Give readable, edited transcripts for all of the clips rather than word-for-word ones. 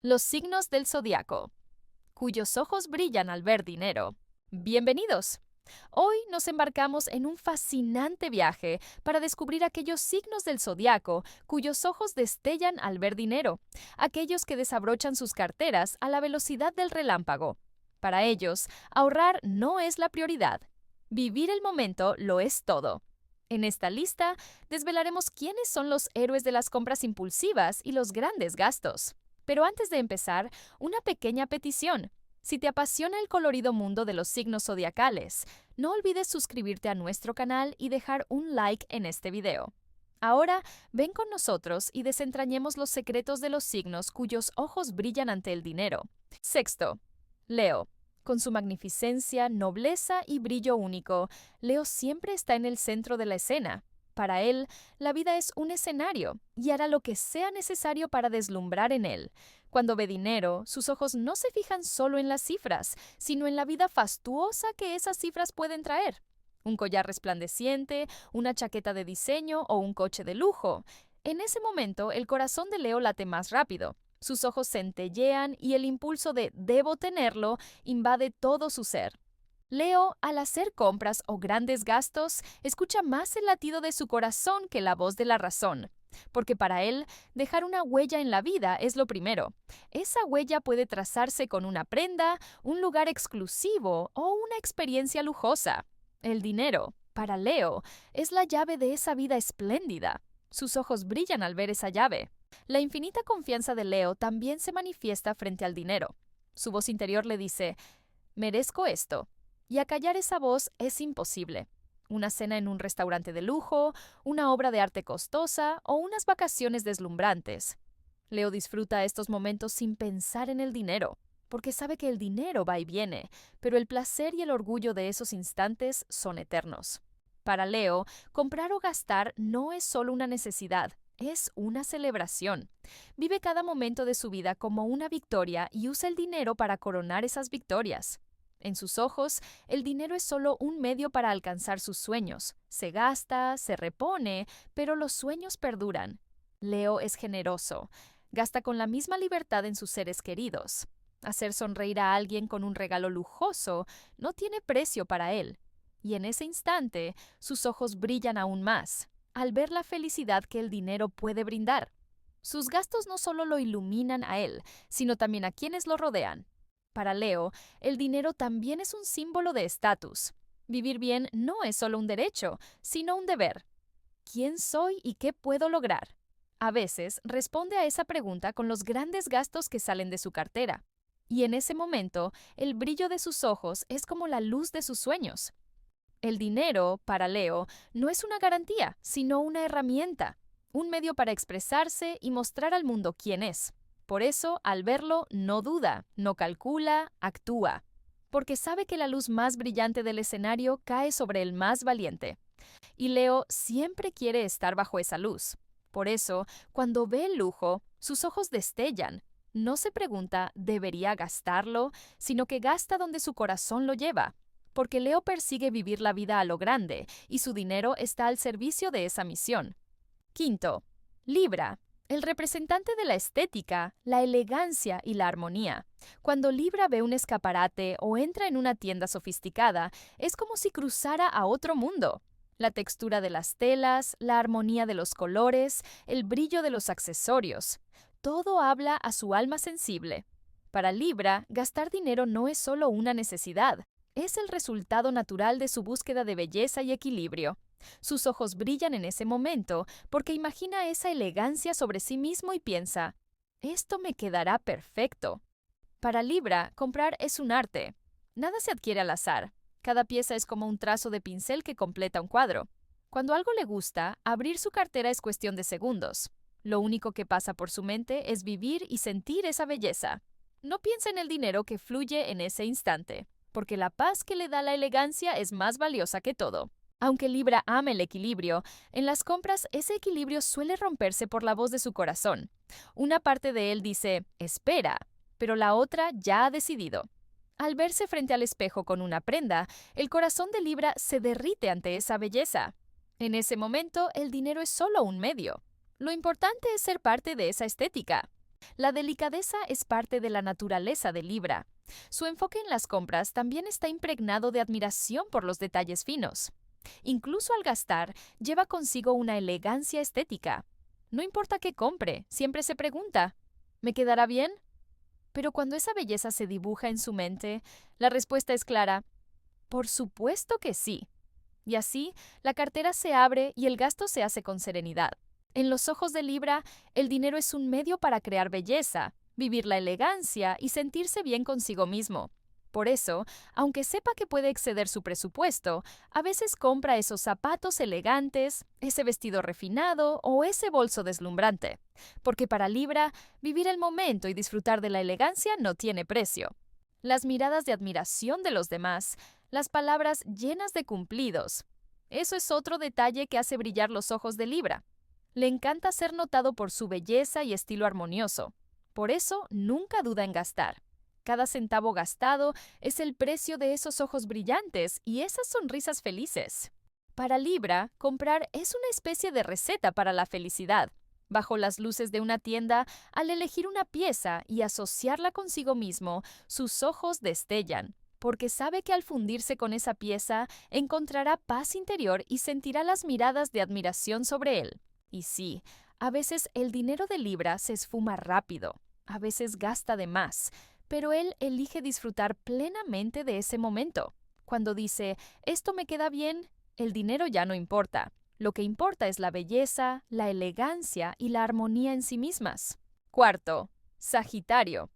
Los signos del zodiaco, cuyos ojos brillan al ver dinero. Bienvenidos. Hoy nos embarcamos en un fascinante viaje para descubrir aquellos signos del zodiaco cuyos ojos destellan al ver dinero, aquellos que desabrochan sus carteras a la velocidad del relámpago. Para ellos, ahorrar no es la prioridad. Vivir el momento lo es todo. En esta lista desvelaremos quiénes son los héroes de las compras impulsivas y los grandes gastos. Pero antes de empezar, una pequeña petición. Si te apasiona el colorido mundo de los signos zodiacales, no olvides suscribirte a nuestro canal y dejar un like en este video. Ahora, ven con nosotros y desentrañemos los secretos de los signos cuyos ojos brillan ante el dinero. Sexto, Leo. Con su magnificencia, nobleza y brillo único, Leo siempre está en el centro de la escena. Para él, la vida es un escenario y hará lo que sea necesario para deslumbrar en él. Cuando ve dinero, sus ojos no se fijan solo en las cifras, sino en la vida fastuosa que esas cifras pueden traer. Un collar resplandeciente, una chaqueta de diseño o un coche de lujo. En ese momento, el corazón de Leo late más rápido. Sus ojos centellean y el impulso de debo tenerlo invade todo su ser. Leo, al hacer compras o grandes gastos, escucha más el latido de su corazón que la voz de la razón, porque para él, dejar una huella en la vida es lo primero. Esa huella puede trazarse con una prenda, un lugar exclusivo o una experiencia lujosa. El dinero, para Leo, es la llave de esa vida espléndida. Sus ojos brillan al ver esa llave. La infinita confianza de Leo también se manifiesta frente al dinero. Su voz interior le dice, merezco esto. Y acallar esa voz es imposible. Una cena en un restaurante de lujo, una obra de arte costosa o unas vacaciones deslumbrantes. Leo disfruta estos momentos sin pensar en el dinero, porque sabe que el dinero va y viene, pero el placer y el orgullo de esos instantes son eternos. Para Leo, comprar o gastar no es solo una necesidad, es una celebración. Vive cada momento de su vida como una victoria y usa el dinero para coronar esas victorias. En sus ojos, el dinero es solo un medio para alcanzar sus sueños. Se gasta, se repone, pero los sueños perduran. Leo es generoso. Gasta con la misma libertad en sus seres queridos. Hacer sonreír a alguien con un regalo lujoso no tiene precio para él. Y en ese instante, sus ojos brillan aún más, al ver la felicidad que el dinero puede brindar. Sus gastos no solo lo iluminan a él, sino también a quienes lo rodean. Para Leo, el dinero también es un símbolo de estatus. Vivir bien no es solo un derecho, sino un deber. ¿Quién soy y qué puedo lograr? A veces responde a esa pregunta con los grandes gastos que salen de su cartera. Y en ese momento, el brillo de sus ojos es como la luz de sus sueños. El dinero, para Leo, no es una garantía, sino una herramienta, un medio para expresarse y mostrar al mundo quién es. Por eso, al verlo, no duda, no calcula, actúa, porque sabe que la luz más brillante del escenario cae sobre el más valiente. Y Leo siempre quiere estar bajo esa luz. Por eso, cuando ve el lujo, sus ojos destellan. No se pregunta, ¿debería gastarlo?, sino que gasta donde su corazón lo lleva. Porque Leo persigue vivir la vida a lo grande y su dinero está al servicio de esa misión. Quinto, Libra. El representante de la estética, la elegancia y la armonía. Cuando Libra ve un escaparate o entra en una tienda sofisticada, es como si cruzara a otro mundo. La textura de las telas, la armonía de los colores, el brillo de los accesorios. Todo habla a su alma sensible. Para Libra, gastar dinero no es solo una necesidad, es el resultado natural de su búsqueda de belleza y equilibrio. Sus ojos brillan en ese momento porque imagina esa elegancia sobre sí mismo y piensa, esto me quedará perfecto. Para Libra, comprar es un arte. Nada se adquiere al azar. Cada pieza es como un trazo de pincel que completa un cuadro. Cuando algo le gusta, abrir su cartera es cuestión de segundos. Lo único que pasa por su mente es vivir y sentir esa belleza. No piensa en el dinero que fluye en ese instante, porque la paz que le da la elegancia es más valiosa que todo. Aunque Libra ama el equilibrio, en las compras ese equilibrio suele romperse por la voz de su corazón. Una parte de él dice, espera, pero la otra ya ha decidido. Al verse frente al espejo con una prenda, el corazón de Libra se derrite ante esa belleza. En ese momento, el dinero es solo un medio. Lo importante es ser parte de esa estética. La delicadeza es parte de la naturaleza de Libra. Su enfoque en las compras también está impregnado de admiración por los detalles finos. Incluso al gastar, lleva consigo una elegancia estética. No importa qué compre, siempre se pregunta, ¿me quedará bien? Pero cuando esa belleza se dibuja en su mente, la respuesta es clara, por supuesto que sí. Y así, la cartera se abre y el gasto se hace con serenidad. En los ojos de Libra, el dinero es un medio para crear belleza, vivir la elegancia y sentirse bien consigo mismo. Por eso, aunque sepa que puede exceder su presupuesto, a veces compra esos zapatos elegantes, ese vestido refinado o ese bolso deslumbrante. Porque para Libra, vivir el momento y disfrutar de la elegancia no tiene precio. Las miradas de admiración de los demás, las palabras llenas de cumplidos. Eso es otro detalle que hace brillar los ojos de Libra. Le encanta ser notado por su belleza y estilo armonioso. Por eso, nunca duda en gastar. Cada centavo gastado es el precio de esos ojos brillantes y esas sonrisas felices. Para Libra, comprar es una especie de receta para la felicidad. Bajo las luces de una tienda, al elegir una pieza y asociarla consigo mismo, sus ojos destellan, porque sabe que al fundirse con esa pieza, encontrará paz interior y sentirá las miradas de admiración sobre él. Y sí, a veces el dinero de Libra se esfuma rápido, a veces gasta de más, pero él elige disfrutar plenamente de ese momento. Cuando dice, esto me queda bien, el dinero ya no importa. Lo que importa es la belleza, la elegancia y la armonía en sí mismas. Cuarto, Sagitario.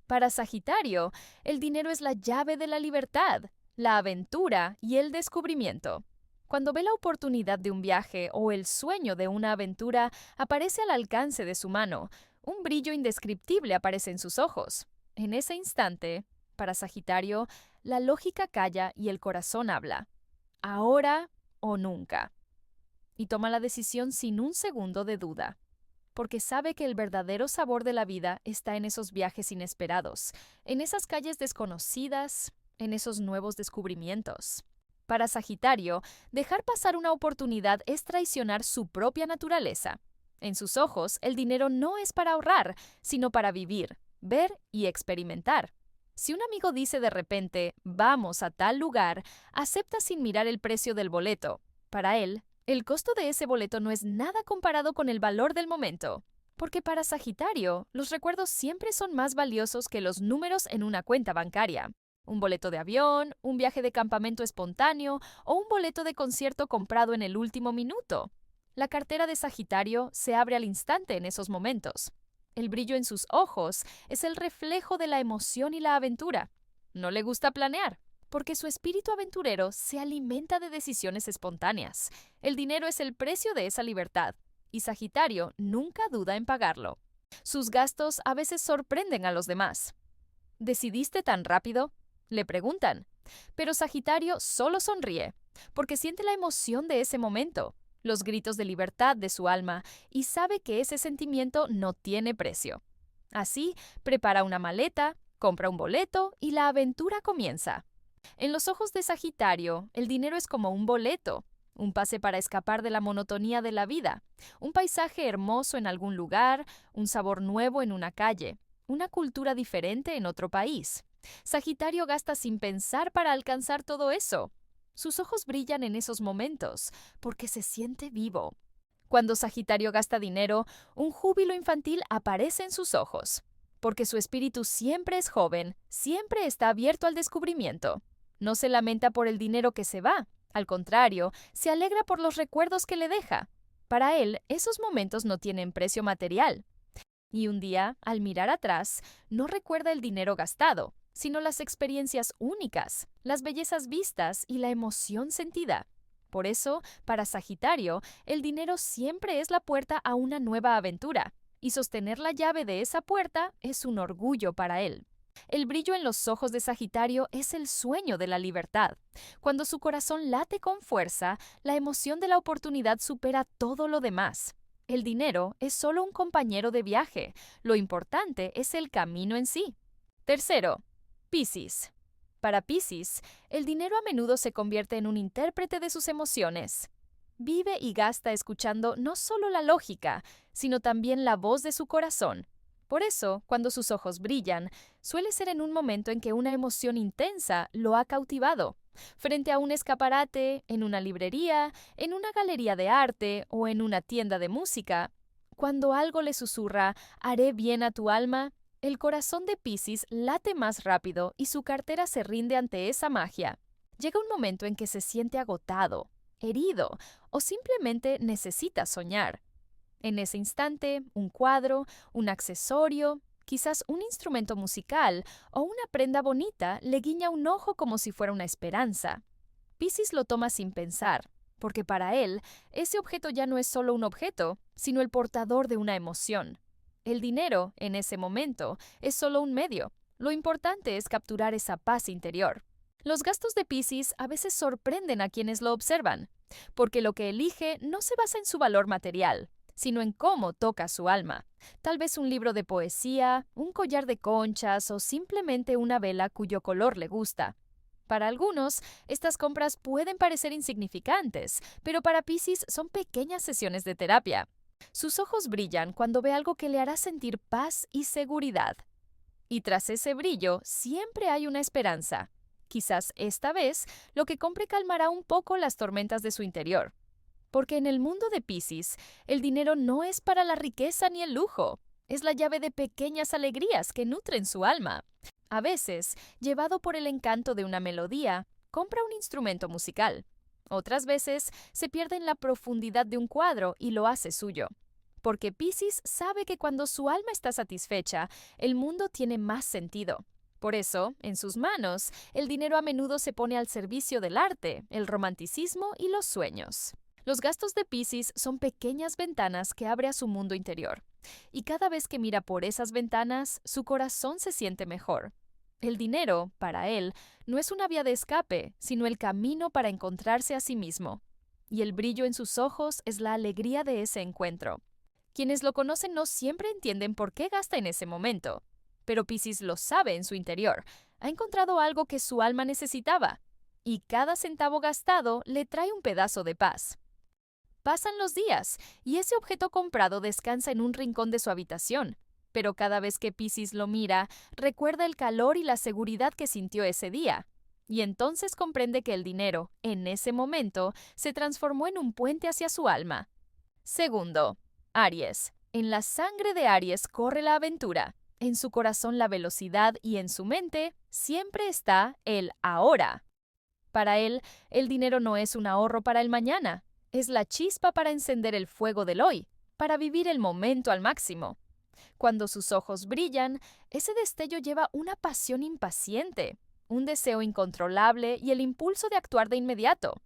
Para Sagitario, el dinero es la llave de la libertad, la aventura y el descubrimiento. Cuando ve la oportunidad de un viaje o el sueño de una aventura, aparece al alcance de su mano. Un brillo indescriptible aparece en sus ojos. En ese instante, para Sagitario, la lógica calla y el corazón habla. Ahora o nunca. Y toma la decisión sin un segundo de duda, porque sabe que el verdadero sabor de la vida está en esos viajes inesperados, en esas calles desconocidas, en esos nuevos descubrimientos. Para Sagitario, dejar pasar una oportunidad es traicionar su propia naturaleza. En sus ojos, el dinero no es para ahorrar, sino para vivir, ver y experimentar. Si un amigo dice de repente, vamos a tal lugar, acepta sin mirar el precio del boleto. Para él, el costo de ese boleto no es nada comparado con el valor del momento. Porque para Sagitario, los recuerdos siempre son más valiosos que los números en una cuenta bancaria. Un boleto de avión, un viaje de campamento espontáneo o un boleto de concierto comprado en el último minuto. La cartera de Sagitario se abre al instante en esos momentos. El brillo en sus ojos es el reflejo de la emoción y la aventura. No le gusta planear, porque su espíritu aventurero se alimenta de decisiones espontáneas. El dinero es el precio de esa libertad, y Sagitario nunca duda en pagarlo. Sus gastos a veces sorprenden a los demás. ¿Decidiste tan rápido?, le preguntan. Pero Sagitario solo sonríe, porque siente la emoción de ese momento, los gritos de libertad de su alma, y sabe que ese sentimiento no tiene precio. Así, prepara una maleta, compra un boleto y la aventura comienza. En los ojos de Sagitario, el dinero es como un boleto, un pase para escapar de la monotonía de la vida, un paisaje hermoso en algún lugar, un sabor nuevo en una calle, una cultura diferente en otro país. Sagitario gasta sin pensar para alcanzar todo eso. Sus ojos brillan en esos momentos, porque se siente vivo. Cuando Sagitario gasta dinero, un júbilo infantil aparece en sus ojos, porque su espíritu siempre es joven, siempre está abierto al descubrimiento. No se lamenta por el dinero que se va, al contrario, se alegra por los recuerdos que le deja. Para él, esos momentos no tienen precio material. Y un día, al mirar atrás, no recuerda el dinero gastado, sino las experiencias únicas, las bellezas vistas y la emoción sentida. Por eso, para Sagitario, el dinero siempre es la puerta a una nueva aventura, y sostener la llave de esa puerta es un orgullo para él. El brillo en los ojos de Sagitario es el sueño de la libertad. Cuando su corazón late con fuerza, la emoción de la oportunidad supera todo lo demás. El dinero es solo un compañero de viaje, lo importante es el camino en sí. Tercero, Piscis. Para Piscis, el dinero a menudo se convierte en un intérprete de sus emociones. Vive y gasta escuchando no solo la lógica, sino también la voz de su corazón. Por eso, cuando sus ojos brillan, suele ser en un momento en que una emoción intensa lo ha cautivado, frente a un escaparate, en una librería, en una galería de arte o en una tienda de música. Cuando algo le susurra, haré bien a tu alma, el corazón de Piscis late más rápido y su cartera se rinde ante esa magia. Llega un momento en que se siente agotado, herido o simplemente necesita soñar. En ese instante, un cuadro, un accesorio, quizás un instrumento musical o una prenda bonita le guiña un ojo como si fuera una esperanza. Piscis lo toma sin pensar, porque para él, ese objeto ya no es solo un objeto, sino el portador de una emoción. El dinero, en ese momento, es solo un medio. Lo importante es capturar esa paz interior. Los gastos de Piscis a veces sorprenden a quienes lo observan, porque lo que elige no se basa en su valor material, sino en cómo toca su alma. Tal vez un libro de poesía, un collar de conchas o simplemente una vela cuyo color le gusta. Para algunos, estas compras pueden parecer insignificantes, pero para Piscis son pequeñas sesiones de terapia. Sus ojos brillan cuando ve algo que le hará sentir paz y seguridad. Y tras ese brillo, siempre hay una esperanza. Quizás esta vez, lo que compre calmará un poco las tormentas de su interior. Porque en el mundo de Piscis, el dinero no es para la riqueza ni el lujo, es la llave de pequeñas alegrías que nutren su alma. A veces, llevado por el encanto de una melodía, compra un instrumento musical. Otras veces, se pierde en la profundidad de un cuadro y lo hace suyo. Porque Piscis sabe que cuando su alma está satisfecha, el mundo tiene más sentido. Por eso, en sus manos, el dinero a menudo se pone al servicio del arte, el romanticismo y los sueños. Los gastos de Piscis son pequeñas ventanas que abre a su mundo interior, y cada vez que mira por esas ventanas, su corazón se siente mejor. El dinero, para él, no es una vía de escape, sino el camino para encontrarse a sí mismo. Y el brillo en sus ojos es la alegría de ese encuentro. Quienes lo conocen no siempre entienden por qué gasta en ese momento, pero Piscis lo sabe en su interior. Ha encontrado algo que su alma necesitaba, y cada centavo gastado le trae un pedazo de paz. Pasan los días, y ese objeto comprado descansa en un rincón de su habitación. Pero cada vez que Piscis lo mira, recuerda el calor y la seguridad que sintió ese día. Y entonces comprende que el dinero, en ese momento, se transformó en un puente hacia su alma. Segundo, Aries. En la sangre de Aries corre la aventura. En su corazón la velocidad y en su mente siempre está el ahora. Para él, el dinero no es un ahorro para el mañana. Es la chispa para encender el fuego del hoy, para vivir el momento al máximo. Cuando sus ojos brillan, ese destello lleva una pasión impaciente, un deseo incontrolable y el impulso de actuar de inmediato.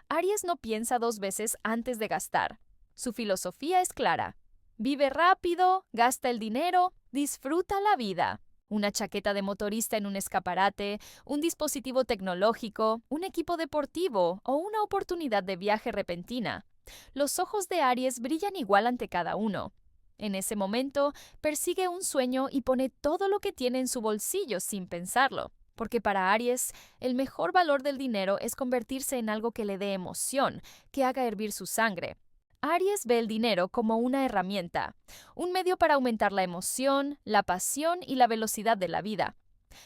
Aries no piensa dos veces antes de gastar. Su filosofía es clara. Vive rápido, gasta el dinero, disfruta la vida. Una chaqueta de motorista en un escaparate, un dispositivo tecnológico, un equipo deportivo o una oportunidad de viaje repentina. Los ojos de Aries brillan igual ante cada uno. En ese momento, persigue un sueño y pone todo lo que tiene en su bolsillo sin pensarlo. Porque para Aries, el mejor valor del dinero es convertirse en algo que le dé emoción, que haga hervir su sangre. Aries ve el dinero como una herramienta, un medio para aumentar la emoción, la pasión y la velocidad de la vida.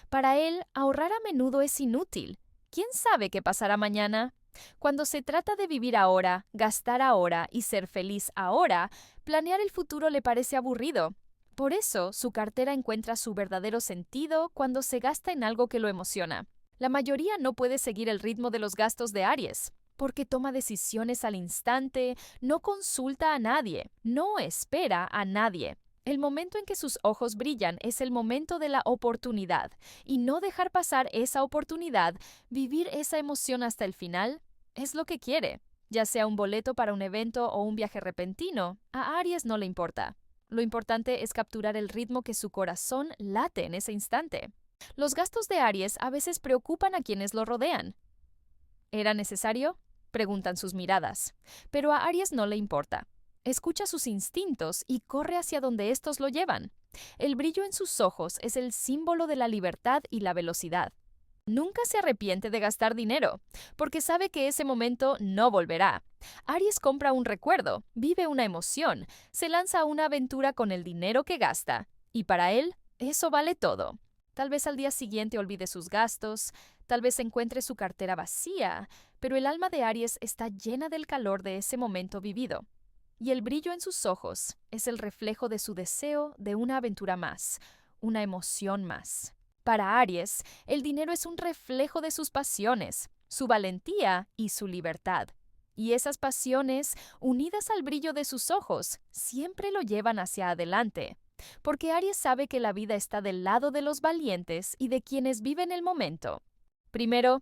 Para él, ahorrar a menudo es inútil. ¿Quién sabe qué pasará mañana? Cuando se trata de vivir ahora, gastar ahora y ser feliz ahora, planear el futuro le parece aburrido. Por eso, su cartera encuentra su verdadero sentido cuando se gasta en algo que lo emociona. La mayoría no puede seguir el ritmo de los gastos de Aries, porque toma decisiones al instante, no consulta a nadie, no espera a nadie. El momento en que sus ojos brillan es el momento de la oportunidad, y no dejar pasar esa oportunidad, vivir esa emoción hasta el final, es lo que quiere. Ya sea un boleto para un evento o un viaje repentino, a Aries no le importa. Lo importante es capturar el ritmo que su corazón late en ese instante. Los gastos de Aries a veces preocupan a quienes lo rodean. ¿Era necesario?, preguntan sus miradas. Pero a Aries no le importa. Escucha sus instintos y corre hacia donde estos lo llevan. El brillo en sus ojos es el símbolo de la libertad y la velocidad. Nunca se arrepiente de gastar dinero, porque sabe que ese momento no volverá. Aries compra un recuerdo, vive una emoción, se lanza a una aventura con el dinero que gasta. Y para él, eso vale todo. Tal vez al día siguiente olvide sus gastos, tal vez encuentre su cartera vacía, pero el alma de Aries está llena del calor de ese momento vivido. Y el brillo en sus ojos es el reflejo de su deseo de una aventura más, una emoción más. Para Aries, el dinero es un reflejo de sus pasiones, su valentía y su libertad. Y esas pasiones, unidas al brillo de sus ojos, siempre lo llevan hacia adelante. Porque Aries sabe que la vida está del lado de los valientes y de quienes viven el momento. Primero,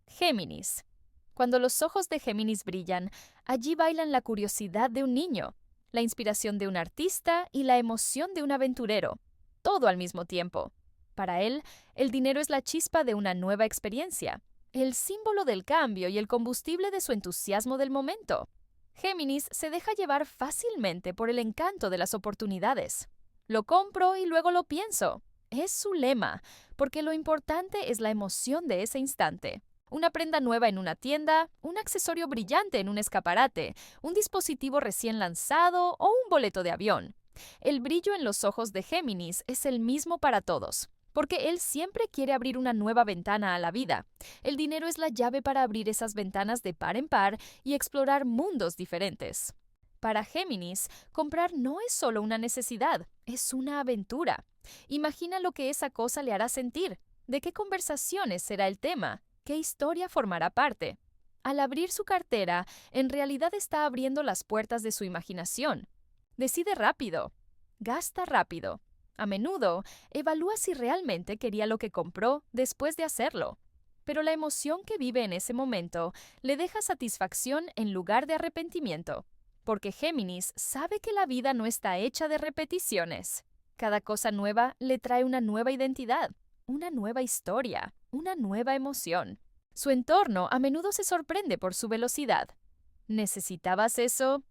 Géminis. Cuando los ojos de Géminis brillan, allí bailan la curiosidad de un niño, la inspiración de un artista y la emoción de un aventurero, todo al mismo tiempo. Para él, el dinero es la chispa de una nueva experiencia, el símbolo del cambio y el combustible de su entusiasmo del momento. Géminis se deja llevar fácilmente por el encanto de las oportunidades. Lo compro y luego lo pienso. Es su lema, porque lo importante es la emoción de ese instante. Una prenda nueva en una tienda, un accesorio brillante en un escaparate, un dispositivo recién lanzado o un boleto de avión. El brillo en los ojos de Géminis es el mismo para todos, porque él siempre quiere abrir una nueva ventana a la vida. El dinero es la llave para abrir esas ventanas de par en par y explorar mundos diferentes. Para Géminis, comprar no es solo una necesidad, es una aventura. Imagina lo que esa cosa le hará sentir, de qué conversaciones será el tema, qué historia formará parte. Al abrir su cartera, en realidad está abriendo las puertas de su imaginación. Decide rápido, gasta rápido. A menudo, evalúa si realmente quería lo que compró después de hacerlo. Pero la emoción que vive en ese momento le deja satisfacción en lugar de arrepentimiento. Porque Géminis sabe que la vida no está hecha de repeticiones. Cada cosa nueva le trae una nueva identidad, una nueva historia, una nueva emoción. Su entorno a menudo se sorprende por su velocidad. ¿Necesitabas eso?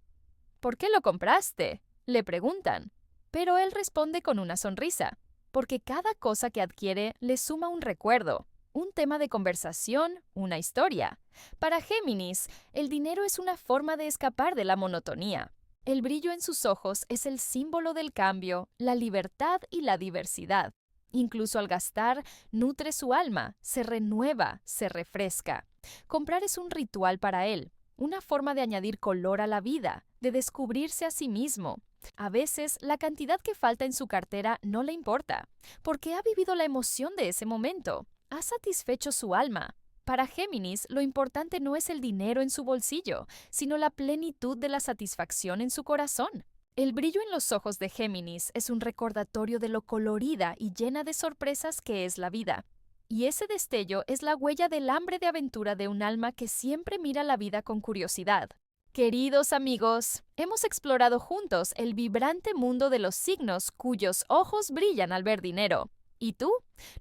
¿Por qué lo compraste?, le preguntan. Pero él responde con una sonrisa, porque cada cosa que adquiere le suma un recuerdo, un tema de conversación, una historia. Para Géminis, el dinero es una forma de escapar de la monotonía. El brillo en sus ojos es el símbolo del cambio, la libertad y la diversidad. Incluso al gastar, nutre su alma, se renueva, se refresca. Comprar es un ritual para él, una forma de añadir color a la vida, de descubrirse a sí mismo. A veces, la cantidad que falta en su cartera no le importa, porque ha vivido la emoción de ese momento, ha satisfecho su alma. Para Géminis, lo importante no es el dinero en su bolsillo, sino la plenitud de la satisfacción en su corazón. El brillo en los ojos de Géminis es un recordatorio de lo colorida y llena de sorpresas que es la vida. Y ese destello es la huella del hambre de aventura de un alma que siempre mira la vida con curiosidad. Queridos amigos, hemos explorado juntos el vibrante mundo de los signos cuyos ojos brillan al ver dinero. ¿Y tú?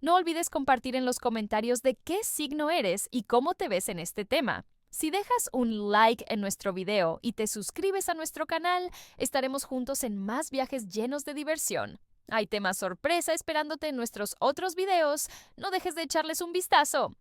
No olvides compartir en los comentarios de qué signo eres y cómo te ves en este tema. Si dejas un like en nuestro video y te suscribes a nuestro canal, estaremos juntos en más viajes llenos de diversión. Hay temas sorpresa esperándote en nuestros otros videos. No dejes de echarles un vistazo.